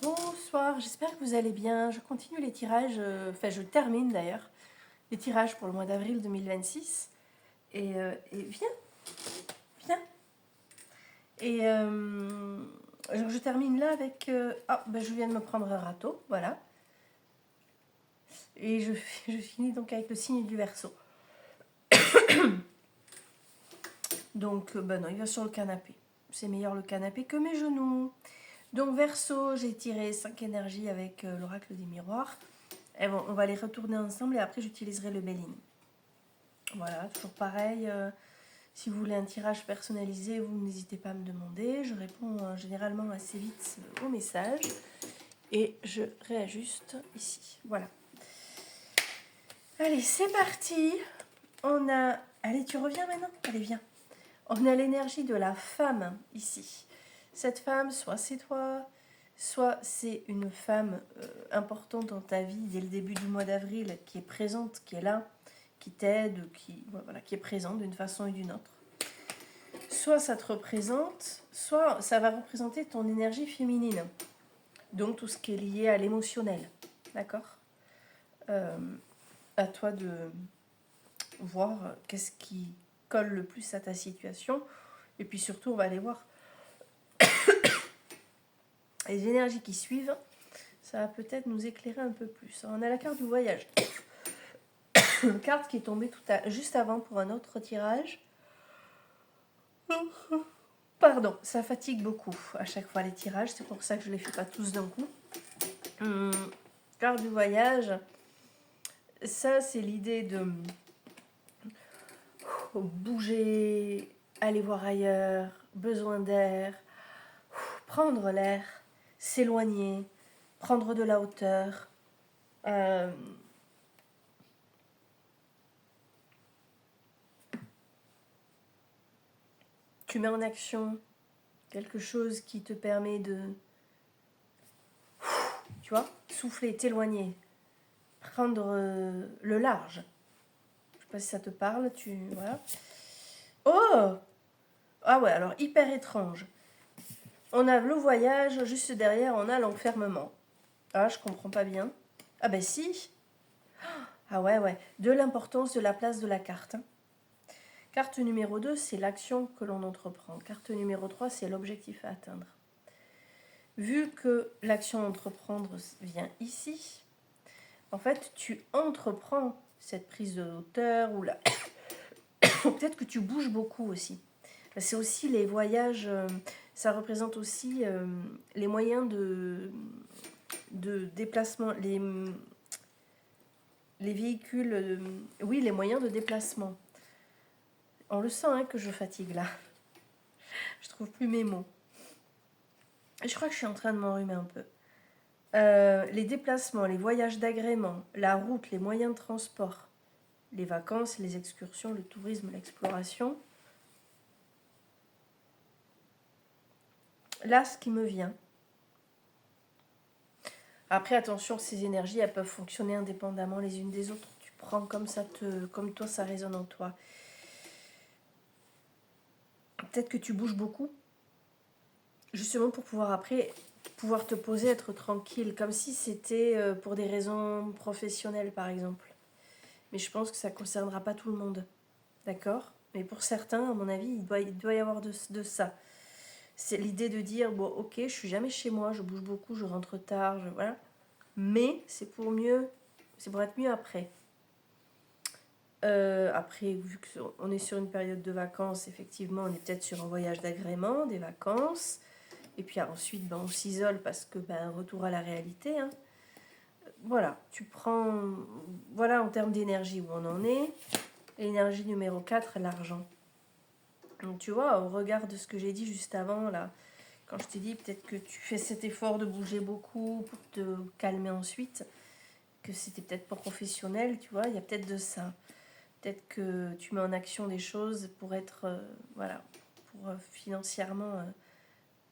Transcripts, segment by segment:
Bonsoir, j'espère que vous allez bien. Je continue les tirages, enfin je termine d'ailleurs, les tirages pour le mois d'avril 2026. Et viens, viens. Donc je termine là avec... je viens de me prendre un râteau, voilà. Et je finis donc avec le signe du Verseau. Donc, non, il va sur le canapé. C'est meilleur le canapé que mes genoux. Donc Verseau, j'ai tiré 5 énergies avec l'oracle des miroirs. Et bon, on va les retourner ensemble et après j'utiliserai le Béline. Voilà, toujours pareil. Si vous voulez un tirage personnalisé, vous n'hésitez pas à me demander. Je réponds généralement assez vite aux messages. Et je réajuste ici. Voilà. Allez, c'est parti. On a... Allez, tu reviens maintenant? Allez, viens. On a l'énergie de la femme ici. Cette femme, soit c'est toi, soit c'est une femme importante dans ta vie dès le début du mois d'avril, qui est présente, qui est là, qui t'aide, qui est présente d'une façon et d'une autre. Soit ça te représente, soit ça va représenter ton énergie féminine. Donc tout ce qui est lié à l'émotionnel. D'accord À toi de voir qu'est-ce qui colle le plus à ta situation. Et puis surtout, on va aller voir les énergies qui suivent. Ça va peut-être nous éclairer un peu plus. Alors, on a la carte du voyage. Une carte qui est tombée juste avant pour un autre tirage. Pardon, ça fatigue beaucoup à chaque fois les tirages. C'est pour ça que je ne les fais pas tous d'un coup. Carte du voyage. Ça, c'est l'idée de bouger, aller voir ailleurs, besoin d'air, prendre l'air, s'éloigner, prendre de la hauteur. Tu mets en action quelque chose qui te permet de, tu vois, souffler, t'éloigner, prendre le large. Je sais pas si ça te parle, voilà. Oh! Ah ouais, alors hyper étrange. On a le voyage, juste derrière, on a l'enfermement. Ah, je comprends pas bien. Ah ben si. Ah ouais. De l'importance de la place de la carte. Carte numéro 2, c'est l'action que l'on entreprend. Carte numéro 3, c'est l'objectif à atteindre. Vu que l'action à entreprendre vient ici, en fait, tu entreprends cette prise de hauteur ou la... peut-être que tu bouges beaucoup aussi. C'est aussi les voyages, ça représente aussi les moyens de déplacement, les véhicules, oui, les moyens de déplacement. On le sent que je fatigue là. Je trouve plus mes mots. Je crois que je suis en train de m'enrhumer un peu. Les déplacements, les voyages d'agrément, la route, les moyens de transport, les vacances, les excursions, le tourisme, l'exploration. Là, ce qui me vient. Après, attention, ces énergies, elles peuvent fonctionner indépendamment les unes des autres. Tu prends comme toi, ça résonne en toi. Peut-être que tu bouges beaucoup, justement pour pouvoir te poser, être tranquille, comme si c'était pour des raisons professionnelles, par exemple. Mais je pense que ça ne concernera pas tout le monde, d'accord? Mais pour certains, à mon avis, il doit y avoir de ça. C'est l'idée de dire, bon, ok, je suis jamais chez moi, je bouge beaucoup, je rentre tard, voilà. Mais c'est pour être mieux après. Après, vu qu'on est sur une période de vacances, effectivement, on est peut-être sur un voyage d'agrément, des vacances. Et puis ensuite, on s'isole parce que retour à la réalité. Voilà, tu prends... Voilà en termes d'énergie où on en est. L'énergie numéro 4, l'argent. Donc tu vois, au regard de ce que j'ai dit juste avant, là, quand je t'ai dit peut-être que tu fais cet effort de bouger beaucoup pour te calmer ensuite, que c'était peut-être pas professionnel, tu vois, il y a peut-être de ça. Peut-être que tu mets en action des choses pour être, pour financièrement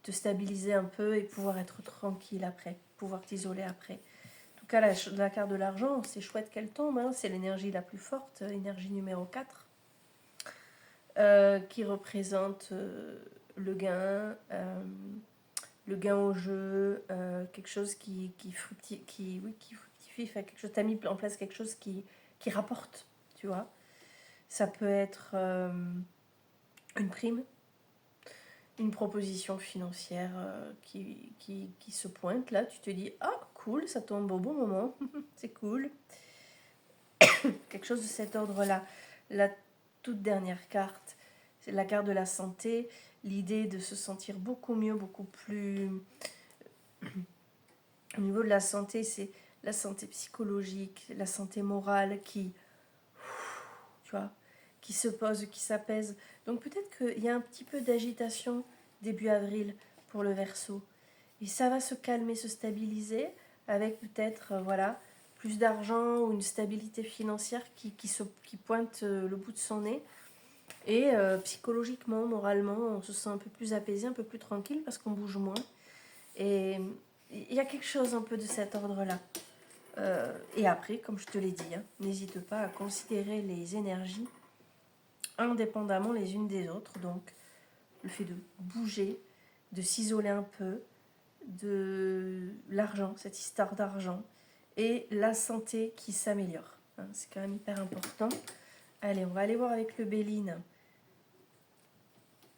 te stabiliser un peu et pouvoir être tranquille après, pouvoir t'isoler après. En tout cas, la carte de l'argent, c'est chouette qu'elle tombe, c'est l'énergie la plus forte, énergie numéro 4, qui représente le gain, le gain au jeu, quelque chose qui fructifie, enfin, quelque chose, t'as mis en place quelque chose qui rapporte, tu vois. Ça peut être une prime, une proposition financière qui se pointe. Là, tu te dis, ah, cool, ça tombe au bon moment, c'est cool. Quelque chose de cet ordre-là. La toute dernière carte, c'est la carte de la santé. L'idée de se sentir beaucoup mieux, beaucoup plus... Au niveau de la santé, c'est la santé psychologique, la santé morale qui, tu vois, qui se pose, qui s'apaise. Donc peut-être qu'il y a un petit peu d'agitation début avril pour le Verseau. Et ça va se calmer, se stabiliser avec peut-être, voilà, plus d'argent ou une stabilité financière qui pointe le bout de son nez. Et psychologiquement, moralement, on se sent un peu plus apaisé, un peu plus tranquille parce qu'on bouge moins. Et il y a quelque chose un peu de cet ordre-là. Et après, comme je te l'ai dit, hein, n'hésite pas à considérer les énergies indépendamment les unes des autres. Donc, le fait de bouger, de s'isoler un peu, de l'argent, cette histoire d'argent, et la santé qui s'améliore. Hein, c'est quand même hyper important. Allez, on va aller voir avec le Béline.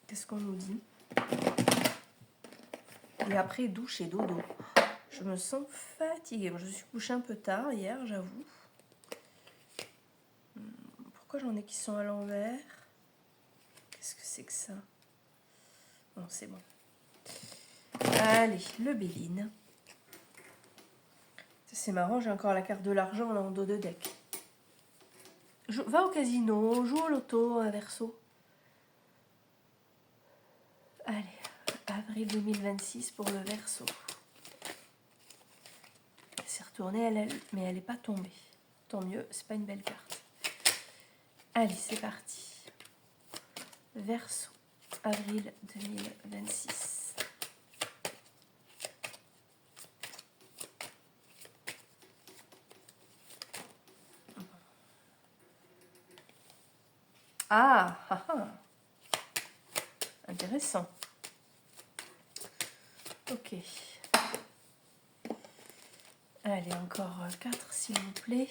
Qu'est-ce qu'on nous dit? Et après, douche et dodo. Je me sens fatiguée. Je suis couchée un peu tard hier, j'avoue. Pourquoi j'en ai qui sont à l'envers? Qu'est-ce que c'est que ça? Non, c'est bon. Allez, le Béline. C'est marrant, j'ai encore la carte de l'argent là en dos de deck. Va au casino, joue au loto, à Verseau. Allez, avril 2026 pour le Verseau. Elle s'est retournée, mais elle n'est pas tombée. Tant mieux, c'est pas une belle carte. Allez, c'est parti. Verseau, avril 2026. Ah, ah, ah. Intéressant. Ok. Allez, encore 4 s'il vous plaît.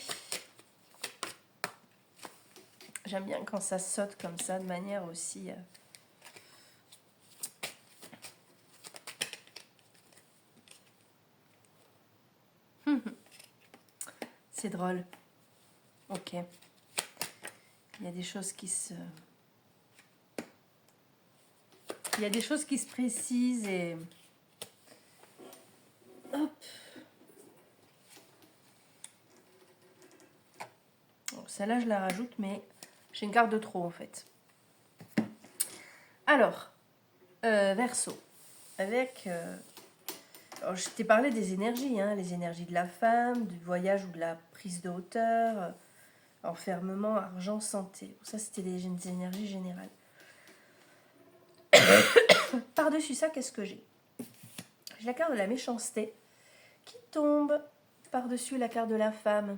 J'aime bien quand ça saute comme ça, de manière aussi... C'est drôle. Ok. Il y a des choses qui se... Il y a des choses qui se précisent et... Hop. Bon, celle-là, je la rajoute, mais j'ai une carte de trop, en fait. Alors, Verseau. Avec... alors, je t'ai parlé des énergies, hein, les énergies de la femme, du voyage ou de la prise de hauteur, enfermement, argent, santé. Bon, ça, c'était des énergies générales. Par-dessus ça, qu'est-ce que j'ai? J'ai la carte de la méchanceté qui tombe par-dessus la carte de la femme.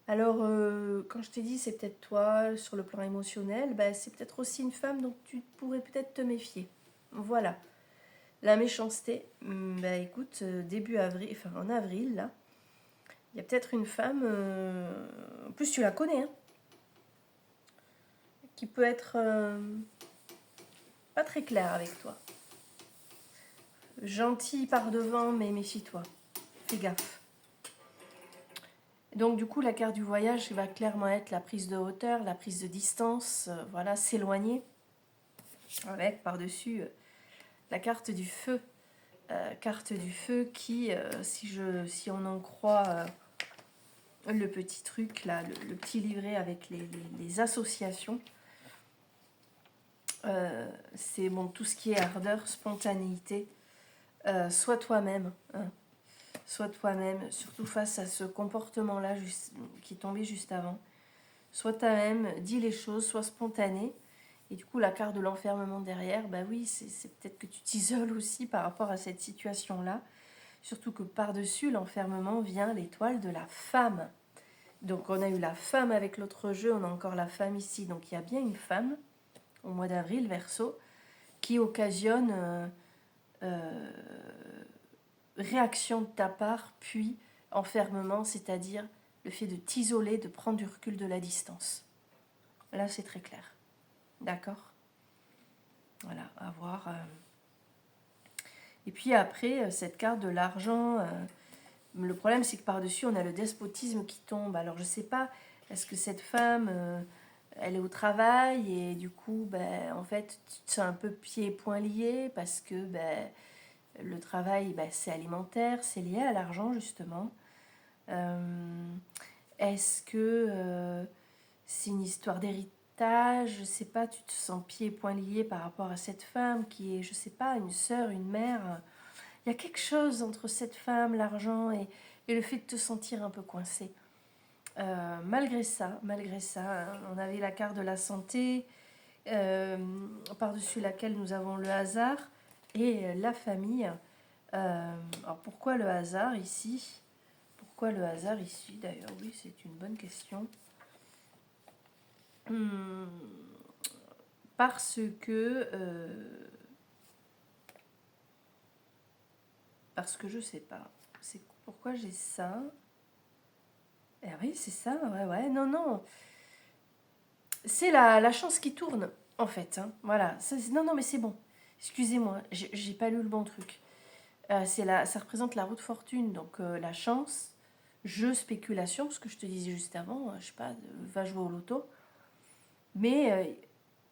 Alors, quand je t'ai dit, c'est peut-être toi, sur le plan émotionnel, bah, c'est peut-être aussi une femme, donc tu pourrais peut-être te méfier. Voilà. La méchanceté, bah écoute, début avril, enfin en avril, là, il y a peut-être une femme, en plus tu la connais, hein, qui peut être pas très claire avec toi. Gentille par devant, mais méfie-toi. Fais gaffe. Donc du coup, la carte du voyage va clairement être la prise de hauteur, la prise de distance, voilà, s'éloigner. Avec par-dessus la carte du feu. Carte du feu qui, si on en croit le petit truc, là, le petit livret avec les associations, c'est bon, tout ce qui est ardeur, spontanéité, sois toi-même. Hein. Sois toi-même, surtout face à ce comportement-là qui est tombé juste avant. Sois toi-même, dis les choses, sois spontané. Et du coup, la carte de l'enfermement derrière, bah oui, c'est peut-être que tu t'isoles aussi par rapport à cette situation-là. Surtout que par-dessus l'enfermement vient l'étoile de la femme. Donc on a eu la femme avec l'autre jeu, on a encore la femme ici. Donc il y a bien une femme, au mois d'avril, Verseau, qui occasionne réaction de ta part, puis enfermement, c'est-à-dire le fait de t'isoler, de prendre du recul, de la distance. Là, c'est très clair. D'accord? Voilà, à voir. Et puis après, cette carte de l'argent, le problème, c'est que par-dessus, on a le despotisme qui tombe. Alors, je ne sais pas, est-ce que cette femme, elle est au travail et du coup, ben, en fait, tu te sens un peu pieds et poings liés parce que ben, le travail, ben, c'est alimentaire, c'est lié à l'argent, justement. Est-ce que c'est une histoire d'héritage? Je sais pas, tu te sens pieds et poings liés par rapport à cette femme qui est, je sais pas, une sœur, une mère. Il y a quelque chose entre cette femme, l'argent et le fait de te sentir un peu coincé. Malgré ça, on avait la carte de la santé, par-dessus laquelle nous avons le hasard et la famille. Alors pourquoi le hasard ici? Pourquoi le hasard ici d'ailleurs? Oui, c'est une bonne question. Parce que je sais pas. C'est pourquoi j'ai ça. Eh oui, c'est ça. Ouais. Non. C'est la chance qui tourne, en fait. Hein. Voilà. Non, mais c'est bon. Excusez-moi, j'ai pas lu le bon truc. Ça représente la roue de fortune, donc la chance, jeu, spéculation, ce que je te disais juste avant, je sais pas, va jouer au loto. Mais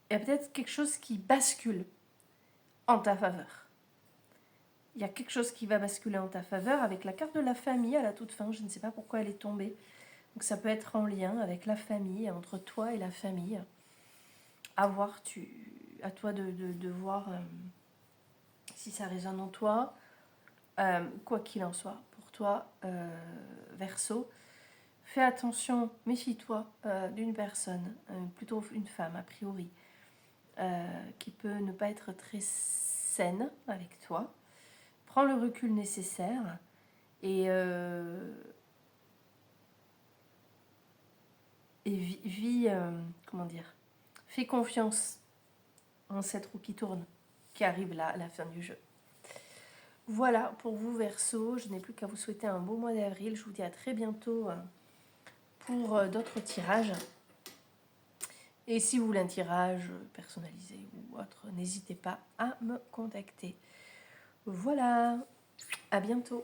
il y a peut-être quelque chose qui bascule en ta faveur. Il y a quelque chose qui va basculer en ta faveur avec la carte de la famille à la toute fin. Je ne sais pas pourquoi elle est tombée. Donc ça peut être en lien avec la famille, entre toi et la famille. À voir, à toi de voir si ça résonne en toi. Quoi qu'il en soit, pour toi, Verseau, fais attention, méfie-toi d'une personne, plutôt une femme a priori, qui peut ne pas être très saine avec toi. Prends le recul nécessaire et vis, comment dire, fais confiance en cette roue qui tourne, qui arrive là à la fin du jeu. Voilà pour vous Verseau, je n'ai plus qu'à vous souhaiter un beau mois d'avril. Je vous dis à très bientôt pour d'autres tirages. Et si vous voulez un tirage personnalisé ou autre, n'hésitez pas à me contacter. Voilà, à bientôt.